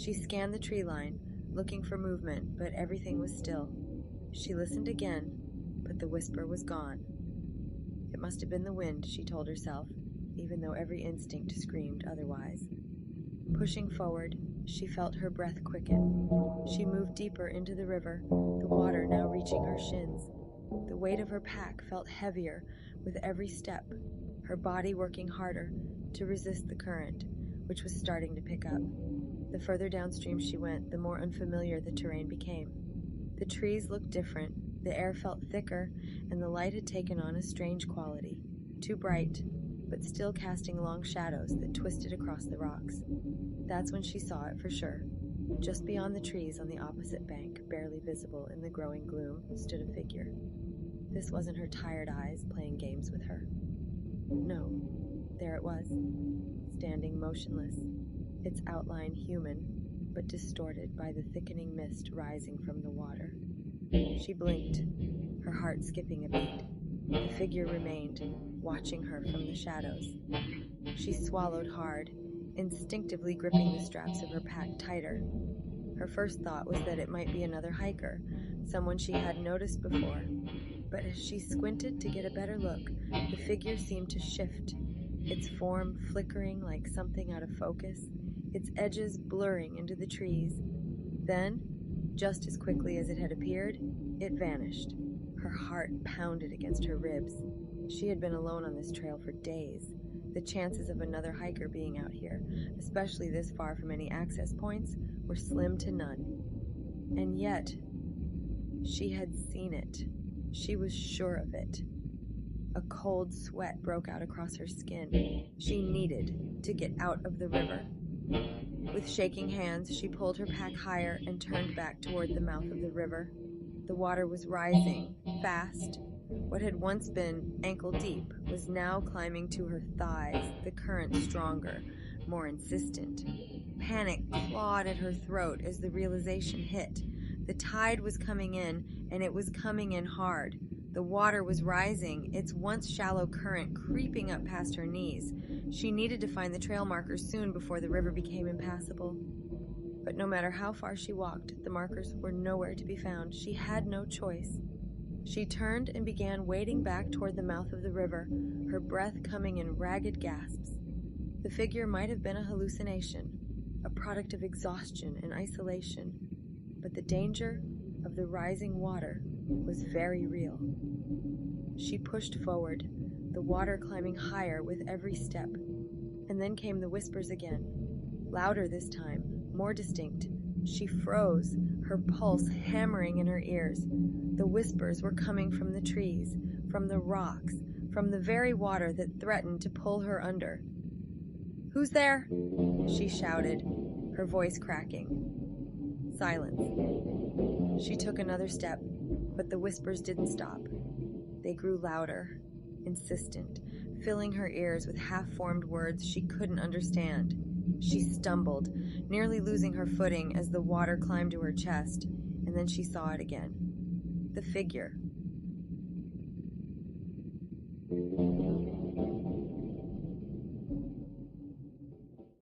She scanned the tree line, looking for movement, but everything was still. She listened again, but the whisper was gone. It must have been the wind, she told herself, even though every instinct screamed otherwise. Pushing forward, she felt her breath quicken. She moved deeper into the river, the water now reaching her shins. The weight of her pack felt heavier with every step, her body working harder to resist the current, which was starting to pick up. The further downstream she went, the more unfamiliar the terrain became. The trees looked different, the air felt thicker, and the light had taken on a strange quality, too bright, but still casting long shadows that twisted across the rocks. That's when she saw it for sure. Just beyond the trees on the opposite bank, barely visible in the growing gloom, stood a figure. This wasn't her tired eyes playing games with her. No, there it was, standing motionless, its outline human, but distorted by the thickening mist rising from the water. She blinked, her heart skipping a beat. The figure remained, watching her from the shadows. She swallowed hard, instinctively gripping the straps of her pack tighter. Her first thought was that it might be another hiker, someone she hadn't noticed before. But as she squinted to get a better look, the figure seemed to shift, its form flickering like something out of focus, its edges blurring into the trees. Then, just as quickly as it had appeared, it vanished. Her heart pounded against her ribs. She had been alone on this trail for days. The chances of another hiker being out here, especially this far from any access points, were slim to none. And yet, she had seen it. She was sure of it. A cold sweat broke out across her skin. She needed to get out of the river. With shaking hands, she pulled her pack higher and turned back toward the mouth of the river. The water was rising, fast. What had once been ankle-deep was now climbing to her thighs, the current stronger, more insistent. Panic clawed at her throat as the realization hit. The tide was coming in, and it was coming in hard. The water was rising, its once shallow current creeping up past her knees. She needed to find the trail markers soon before the river became impassable. But no matter how far she walked, the markers were nowhere to be found. She had no choice. She turned and began wading back toward the mouth of the river, her breath coming in ragged gasps. The figure might have been a hallucination, a product of exhaustion and isolation, but the danger of the rising water was very real. She pushed forward, the water climbing higher with every step. And then came the whispers again, louder this time, more distinct. She froze, her pulse hammering in her ears. The whispers were coming from the trees, from the rocks, from the very water that threatened to pull her under. "Who's there?" she shouted, her voice cracking. Silence. She took another step, but the whispers didn't stop. They grew louder, insistent, filling her ears with half-formed words she couldn't understand. She stumbled, nearly losing her footing as the water climbed to her chest, and then she saw it again. The figure.